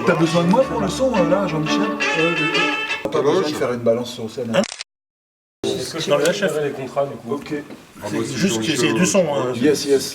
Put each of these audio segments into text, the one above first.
T'as besoin de moi pour le son, là, Jean-Michel? Pas besoin de faire une balance sur scène. Est-ce que je peux gérer les contrats du coup? Ok. Juste que c'est du son. Hein. Yes, yes.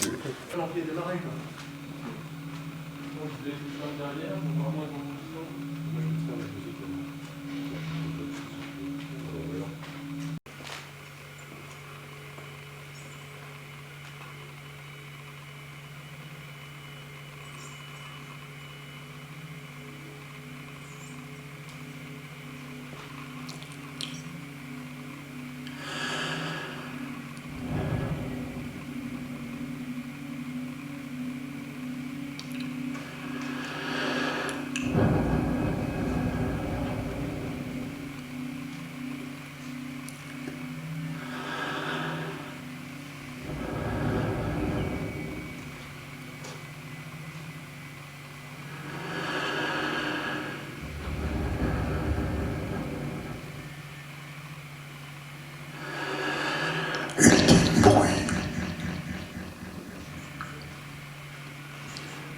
Ultime bruit.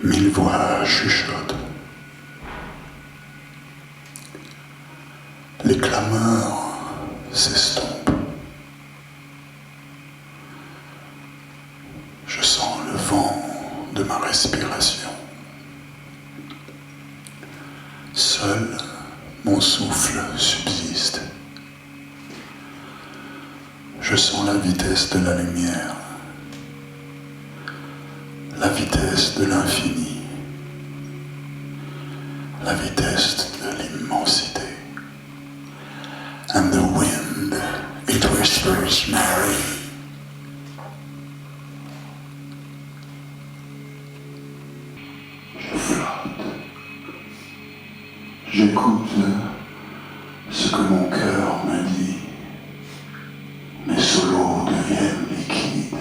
Mille voix chuchotent. Les clameurs s'estompent. Je sens le vent de ma respiration. Seul mon souffle subsiste. Je sens la vitesse de la lumière, la vitesse de l'infini, la vitesse de l'immensité. And the wind, it whispers Mary. Je flotte. J'écoute ce que mon cœur me dit. Mes solos deviennent liquides.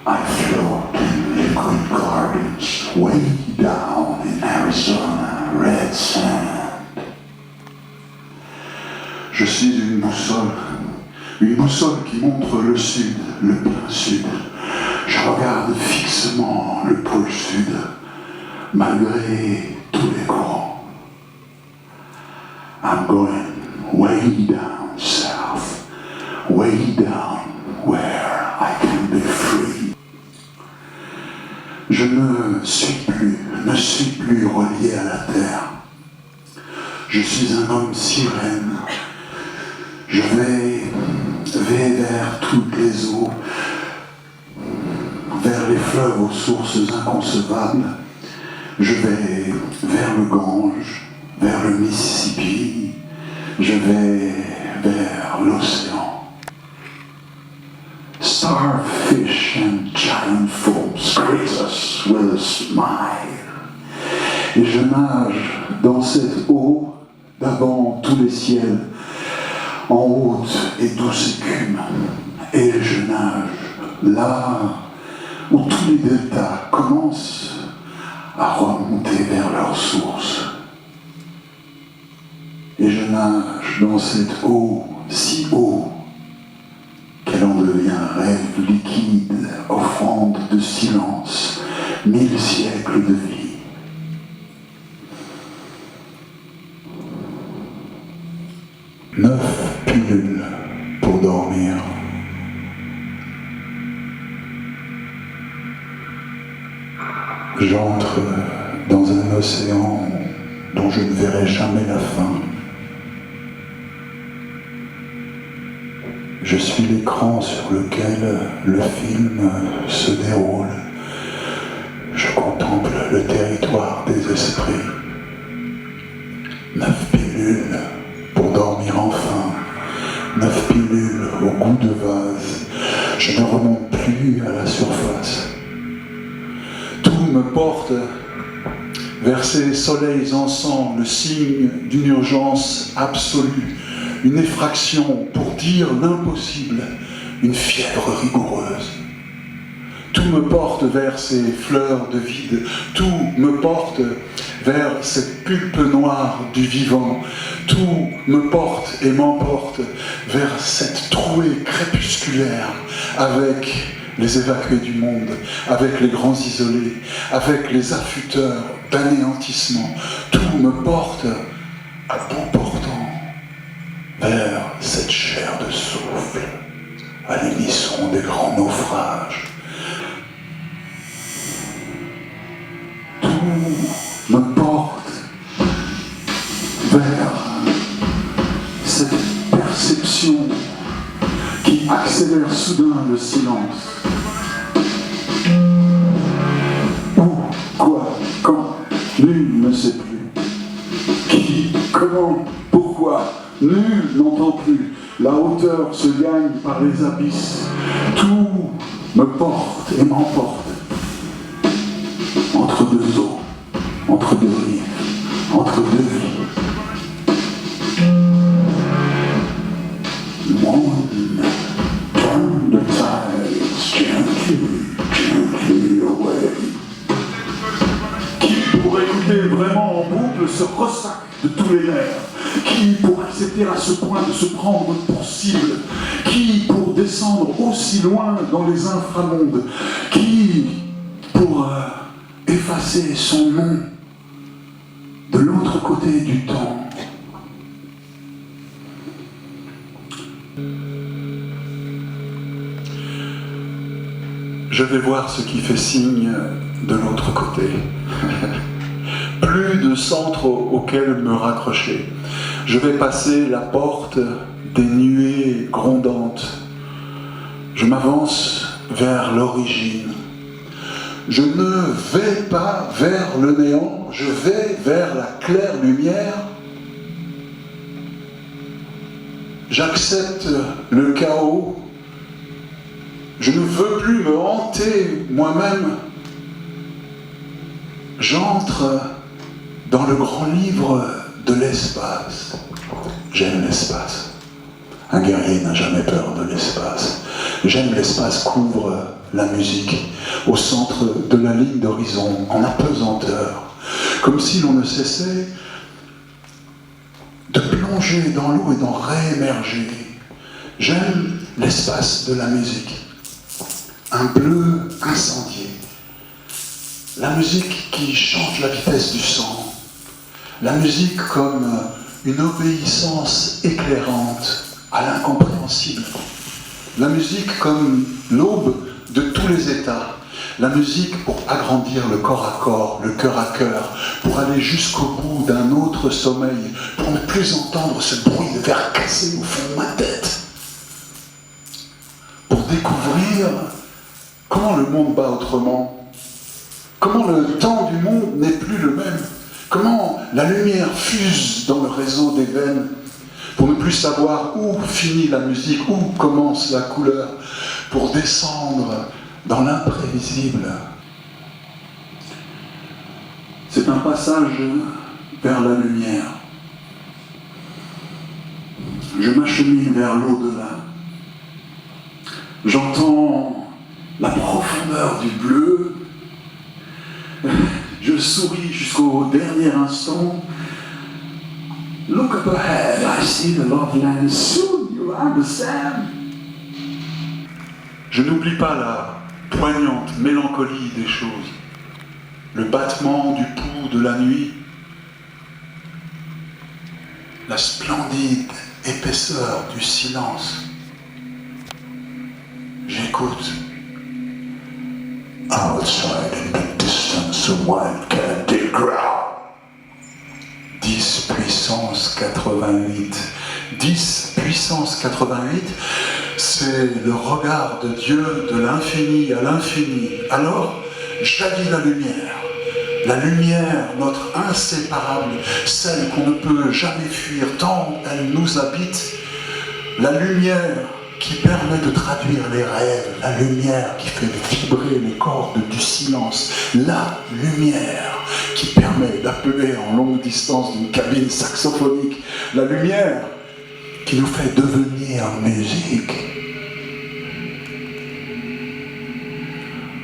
I float in liquid gardens way down in Arizona, red sand. Je suis une boussole qui montre le sud, le plein sud. Je regarde fixement le pôle sud, malgré tous les courants. I'm going way down south, way down where I can be free. Je ne suis plus relié à la terre. Je suis un homme sirène. Je vais vers toutes les eaux, vers les fleuves aux sources inconcevables. Je vais vers le Gange, vers le Mississippi. Je vais vers l'océan. Starfish and giant foams greet us with a smile. Et je nage dans cette eau d'avant tous les ciels, en haute et douce écume. Et je nage là où tous les deltas commencent à remonter vers leur source. Et je nage dans cette eau si haut qu'elle en devient rêve liquide, offrande de silence, 1000 siècles de vie. Neuf pilules pour dormir. J'entre dans un océan dont je ne verrai jamais la fin. Je suis l'écran sur lequel le film se déroule. Je contemple le territoire des esprits. 9 pilules pour dormir enfin. 9 pilules au goût de vase. Je ne remonte plus à la surface. Tout me porte vers ces soleils ensemble, signe d'une urgence absolue. Une effraction pour dire l'impossible, une fièvre rigoureuse. Tout me porte vers ces fleurs de vide, tout me porte vers cette pulpe noire du vivant, tout me porte et m'emporte vers cette trouée crépusculaire avec les évacués du monde, avec les grands isolés, avec les affûteurs d'anéantissement. Tout me porte à bout portant vers cette chair de souffle, à l'unisson des grands naufrages. Tout me porte vers cette perception qui accélère soudain le silence. Où, quoi, quand, nul ne sait plus. Qui, comment, pourquoi, nul n'entend plus. La hauteur se gagne par les abysses. Tout me porte et m'emporte. Entre deux eaux, entre deux rives, entre deux vies. One, turn the tides gently away. Qui, pour écouter vraiment en boucle, se ressac de tous les nerfs? Qui, pour accepter à ce point de se prendre pour cible? Qui, pour descendre aussi loin dans les inframondes? Qui, pour effacer son nom de l'autre côté du temps? Je vais voir ce qui fait signe de l'autre côté. Plus de centre auquel me raccrocher. Je vais passer la porte des nuées grondantes. Je m'avance vers l'origine. Je ne vais pas vers le néant, je vais vers la claire lumière. J'accepte le chaos. Je ne veux plus me hanter moi-même. J'entre dans le grand livre de l'espace. J'aime l'espace. Un guerrier n'a jamais peur de l'espace. J'aime l'espace couvre la musique au centre de la ligne d'horizon, en apesanteur, comme si l'on ne cessait de plonger dans l'eau et d'en réémerger. J'aime l'espace de la musique. Un bleu incendié. La musique qui change la vitesse du sang. La musique comme une obéissance éclairante à l'incompréhensible. La musique comme l'aube de tous les états. La musique pour agrandir le corps à corps, le cœur à cœur, pour aller jusqu'au bout d'un autre sommeil, pour ne plus entendre ce bruit de verre cassé au fond de ma tête. Pour découvrir comment le monde bat autrement, comment le temps du monde n'est plus le même, comment la lumière fuse dans le réseau des veines, pour ne plus savoir où finit la musique, où commence la couleur, pour descendre dans l'imprévisible. C'est un passage vers la lumière. Je m'achemine vers l'au-delà. J'entends la profondeur du bleu. Je souris jusqu'au dernier instant. Look up ahead, I see the love land. Soon you'll understand. Je n'oublie pas la poignante mélancolie des choses, le battement du pouls de la nuit, la splendide épaisseur du silence. J'écoute. Outside in the distance, a wildcat did growl. 10 puissance 88. 10 puissance 88, c'est le regard de Dieu de l'infini à l'infini. Alors, jaillit la lumière, notre inséparable, celle qu'on ne peut jamais fuir tant elle nous habite, la lumière qui permet de traduire les rêves, la lumière qui fait vibrer les cordes du silence, la lumière qui permet d'appeler en longue distance d'une cabine saxophonique, la lumière qui nous fait devenir musique.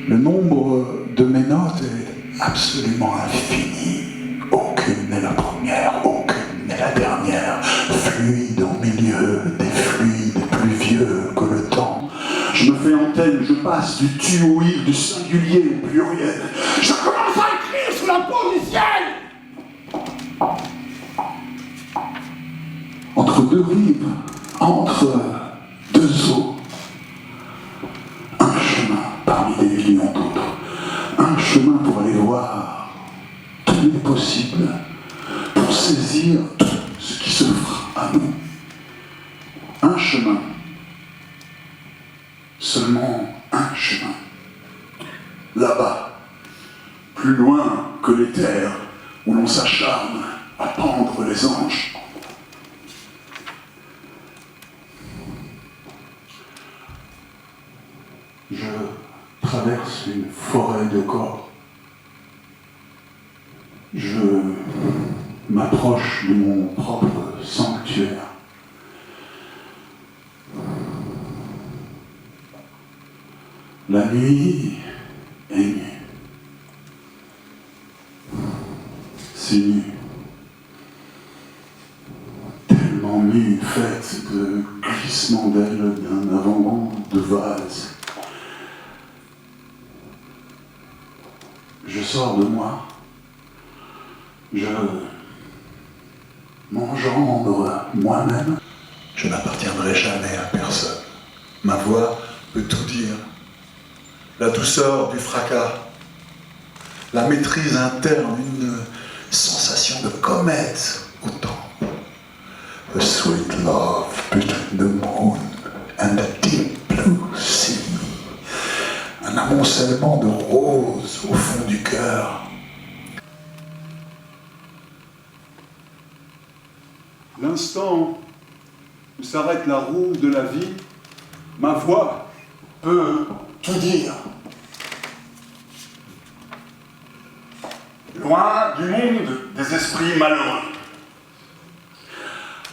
Le nombre de mes notes est absolument infini. Aucune n'est la première, aucune n'est la dernière. Fluide au milieu des fluides plus vieux que le temps. Je me fais antenne je passe du tu au il, du singulier au pluriel. Je commence à écrire sous la peau du ciel. Entre deux rives, entre deux eaux, un chemin parmi des millions d'autres, un chemin pour aller voir tous les possibles, pour saisir tout ce qui s'offre à nous. Un chemin, seulement un chemin. Là-bas, plus loin que les terres où l'on s'acharne à pendre les anges. Je traverse une forêt de corps. Je m'approche de mon propre sanctuaire. La nuit est nue. C'est nu. Tellement nue, faite de glissements d'ailes d'un avant-goût de vase. Je sors de moi. Je m'engendre moi-même. Je n'appartiendrai jamais à personne. Ma voix peut tout dire. La douceur du fracas, la maîtrise interne, une sensation de comète au temple. A sweet love between the moon and the deep blue sea. Un amoncellement de roses au fond du cœur. L'instant où s'arrête la roue de la vie, ma voix Peut tout dire. Loin du monde des esprits malheureux.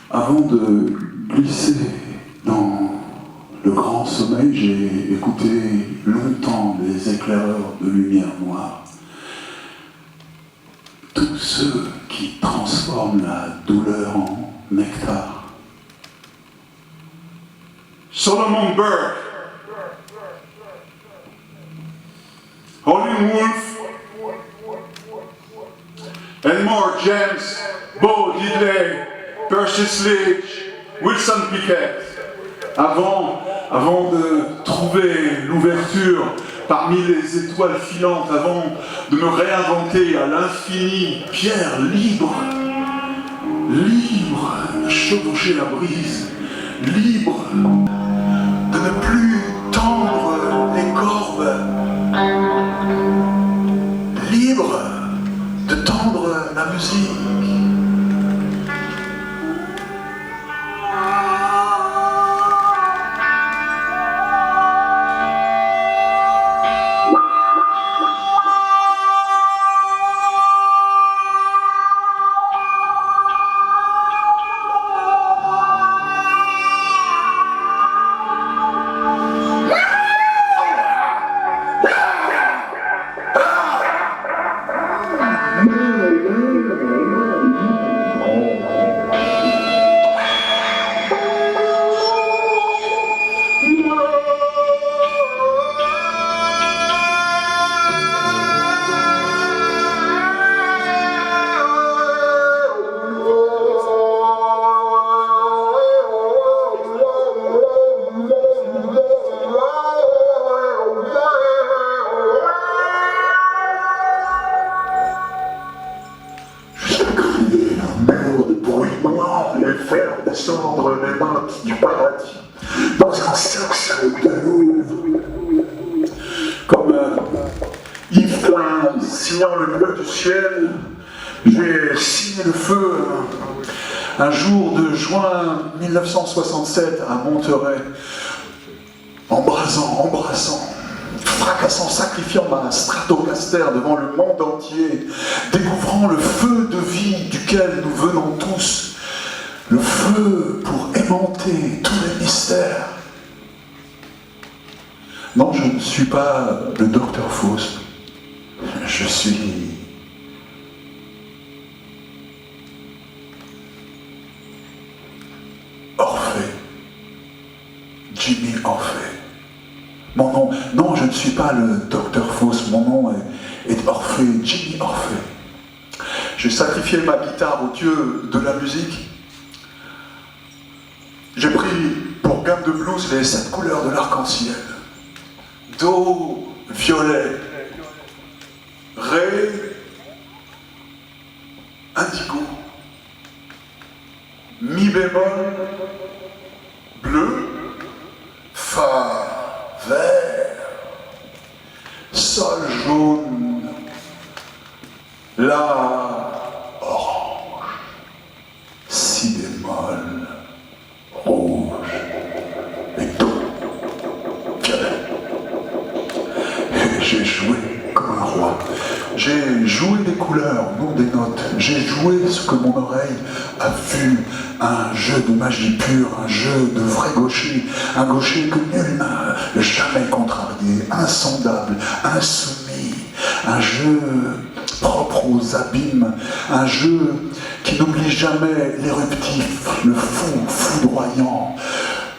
Avant de glisser dans le grand sommeil, j'ai écouté longtemps les éclaireurs de lumière noire. Tous ceux qui transforment la douleur en nectar. Solomon Burke, Howlin' Wolf, Elmore James, Bo Diddley, Percy Sledge, Wilson Pickett. Avant de trouver l'ouverture parmi les étoiles filantes, avant de me réinventer à l'infini, pierre libre, libre de chevaucher la brise, libre de ne plus tendre les cordes, libre de tendre la musique. Descendre les mains du paradis dans un cercle de loup. Comme Yves Klein signant le bleu du ciel, j'ai signé le feu un jour de juin 1967 à Monterey, embrassant, fracassant, sacrifiant ma Stratocaster devant le monde entier, découvrant le feu de vie duquel nous venons tous. Le feu pour aimanter tous les mystères. Non, je ne suis pas le docteur Faust. Je suis Orphée. Jimmy Orphée. Mon nom, non, je ne suis pas le docteur Faust, mon nom est Orphée, Jimmy Orphée. J'ai sacrifié ma guitare au dieu de la musique. J'ai pris pour gamme de blues les 7 couleurs de l'arc-en-ciel. Do, violet, ré, indigo, mi bémol, bleu, fa, vert, sol jaune, la, orange, si bémol, rouge et do, violet. Et j'ai joué comme un roi. J'ai joué des couleurs, non des notes. J'ai joué ce que mon oreille a vu. Un jeu de magie pure, un jeu de vrai gaucher. Un gaucher que nul n'a jamais contrarié. Insondable, insoumis. Un jeu propre aux abîmes. Un jeu qui n'oublie jamais l'éruptif, le fou, foudroyant.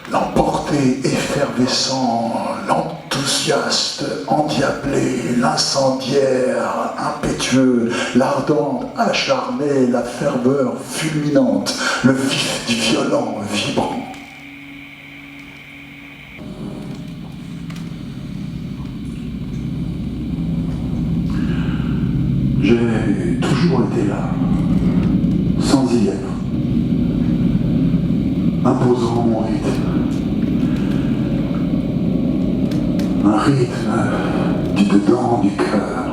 L'emporté, effervescent, l'enthousiaste, endiablé, l'incendiaire, impétueux, l'ardent, acharné, la ferveur fulminante, le vif du violent, vibrant. J'ai toujours été là, sans y être, imposant mon rythme. Un rythme du dedans du cœur,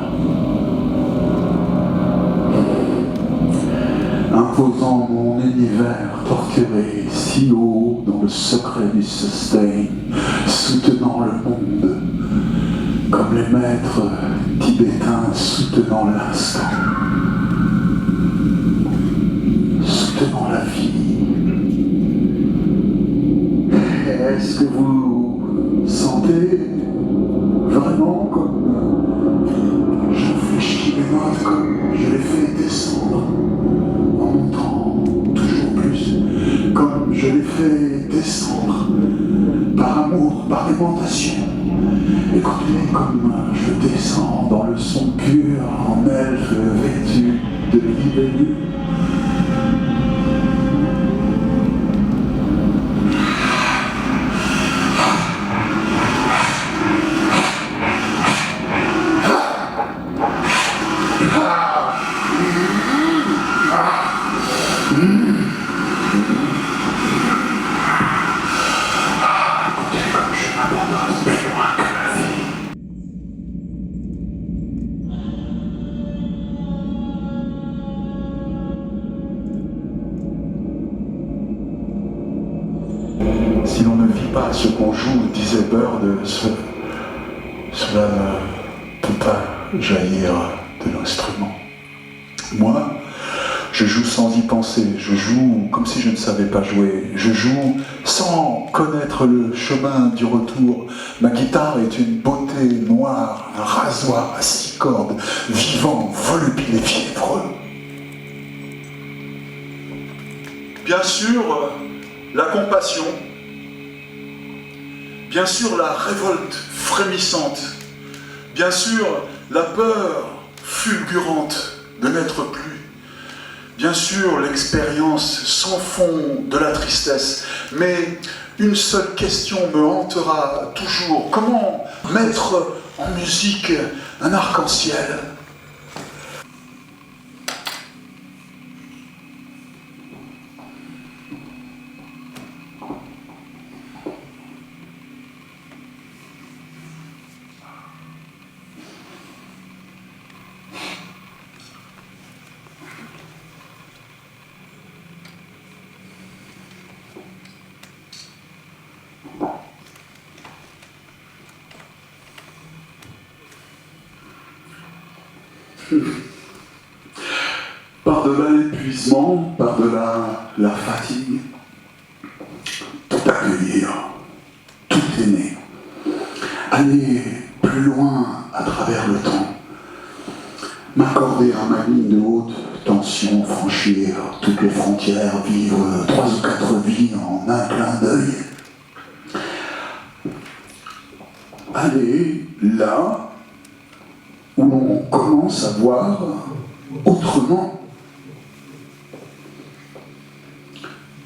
imposant mon univers torturé si haut dans le secret du sustain, soutenant le monde comme les maîtres tibétains soutenant l'instant, soutenant la vie. Est-ce que vous sentez vraiment comme j'infléchis les notes, comme je les fais descendre en montant toujours plus, comme je les fais descendre par amour, par aimantation. Écoutez comme je descends dans le son pur en elfe vêtu de libellule. Si l'on ne vit pas ce qu'on joue, disait Bird, cela ne peut pas jaillir de l'instrument. Moi, je joue sans y penser, je joue comme si je ne savais pas jouer, je joue sans connaître le chemin du retour. Ma guitare est une beauté noire, un rasoir à 6 cordes, vivant, volubile et fiévreux. Bien sûr, la compassion, bien sûr la révolte frémissante, bien sûr la peur fulgurante de n'être plus, bien sûr l'expérience sans fond de la tristesse, mais une seule question me hantera toujours: comment mettre en musique un arc-en-ciel ? Par-delà l'épuisement, par-delà la fatigue, tout accueillir, tout aimer, aller plus loin à travers le temps, m'accorder à ma ligne de haute tension, franchir toutes les frontières, vivre 3 ou 4 vies en un clin d'œil. aller là où l'on commence à voir autrement.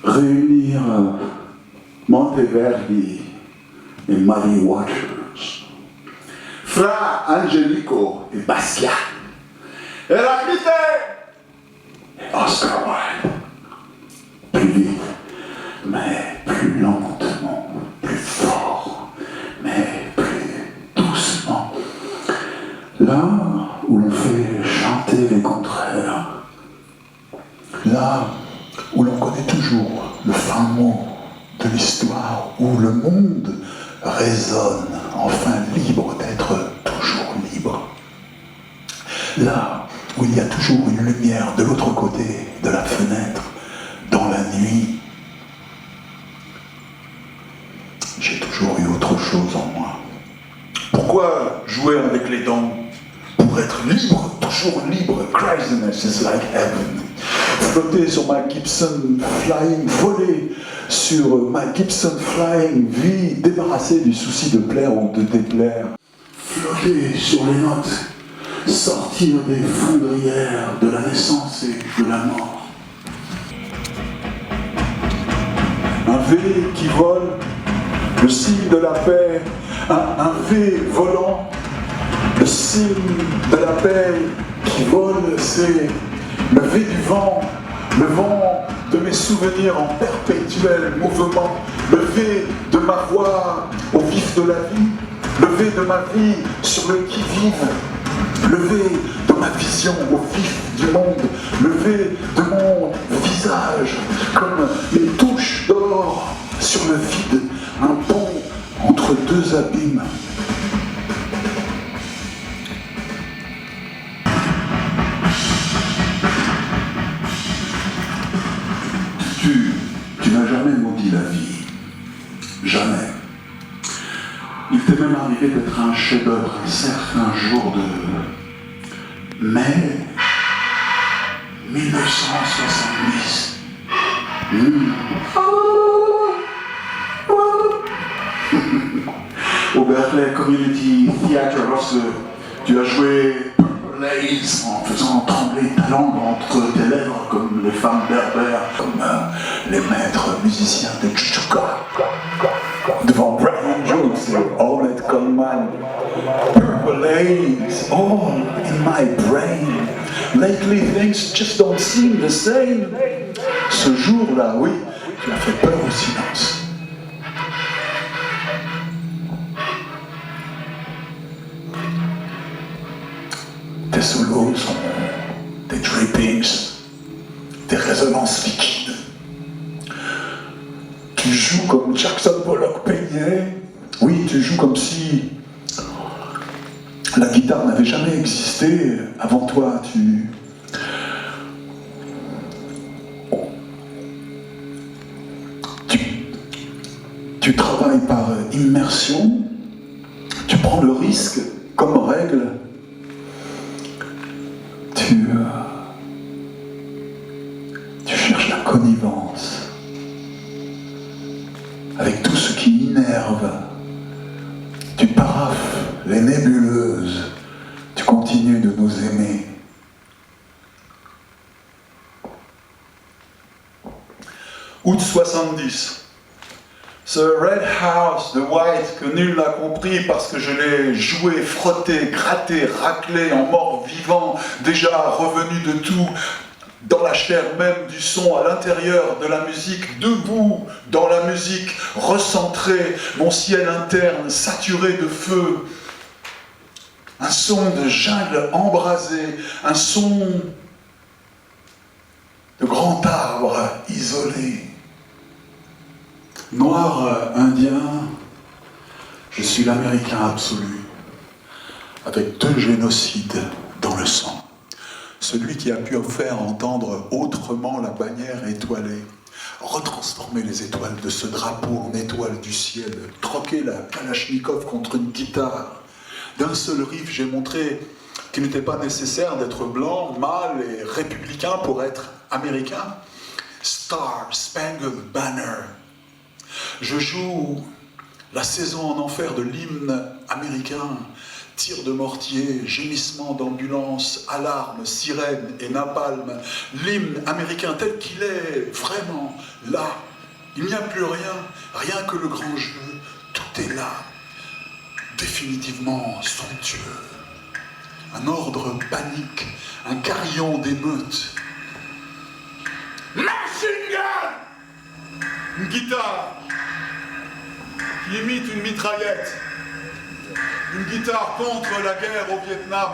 Réunir Monteverdi et Muddy Waters, Fra Angelico et Basquiat, Héraclite et Oscar Wilde. Plus vite, mais plus lentement, plus fort, mais plus doucement. Là où l'on fait chanter les contraires, là où l'on connaît toujours le fin mot de l'histoire, où le monde résonne, enfin libre d'être toujours libre. Là où il y a toujours une lumière de l'autre côté de la fenêtre, dans la nuit. J'ai toujours eu autre chose en moi. Pourquoi jouer avec les dents? Pour être libre, toujours libre. Craziness is like heaven. Flotter sur ma Gibson Flying, voler sur ma Gibson Flying, vie débarrassée du souci de plaire ou de déplaire. Flotter sur les notes, sortir des fondrières de la naissance et de la mort. Un V qui vole, le signe de la paix, un V volant, le signe de la paix qui vole, c'est le V du vent, le vent de mes souvenirs en perpétuel mouvement, le V de ma voix au vif de la vie, le V de ma vie sur le qui-vive, le V de ma vision au vif du monde, le V de mon visage comme une touche d'or sur le vide, un pont entre deux abîmes. Tu n'as jamais maudit la vie. Jamais. Il t'est même arrivé d'être un chef-d'œuvre un certain jour de mai 1970. Au Berkeley Community Theatre, lorsque tu as joué Purple Haze en faisant trembler ta langue entre tes lèvres comme les femmes berbères, comme les maîtres musiciens de Tchouka, devant Brian Jones et Ornette Coleman. Purple Haze, all in my brain. Lately things just don't seem the same. Ce jour-là, oui, tu as fait peur au silence. Tes solos sont des drippings, des résonances liquides. Tu joues comme Jackson Pollock peignait. Oui, tu joues comme si la guitare n'avait jamais existé avant toi. Tu travailles par immersion. Tu prends le risque comme règle. Tu cherches la connivence avec tout ce qui innerve. Tu paraffes les nébuleuses. Tu continues de nous aimer. Août 70. Ce Red House de White que nul n'a compris parce que je l'ai joué, frotté, gratté, raclé en mort-vivant, déjà revenu de tout, dans la chair même du son, à l'intérieur de la musique, debout dans la musique, recentré, mon ciel interne saturé de feu. Un son de jungle embrasée, un son de grand arbre isolé. Noir, indien, je suis l'Américain absolu, avec 2 génocides dans le sang. Celui qui a pu faire entendre autrement la bannière étoilée, retransformer les étoiles de ce drapeau en étoiles du ciel, troquer la Kalachnikov contre une guitare. D'un seul riff, j'ai montré qu'il n'était pas nécessaire d'être blanc, mâle et républicain pour être américain. Star Spangled Banner. Je joue la saison en enfer de l'hymne américain, tirs de mortier, gémissements d'ambulance, alarmes, sirènes et napalm, l'hymne américain tel qu'il est, vraiment, là, il n'y a plus rien, rien que le grand jeu, tout est là, définitivement somptueux. Un ordre panique, un carillon d'émeute. Machine gun! Une guitare qui imite une mitraillette. Une guitare contre la guerre au Vietnam.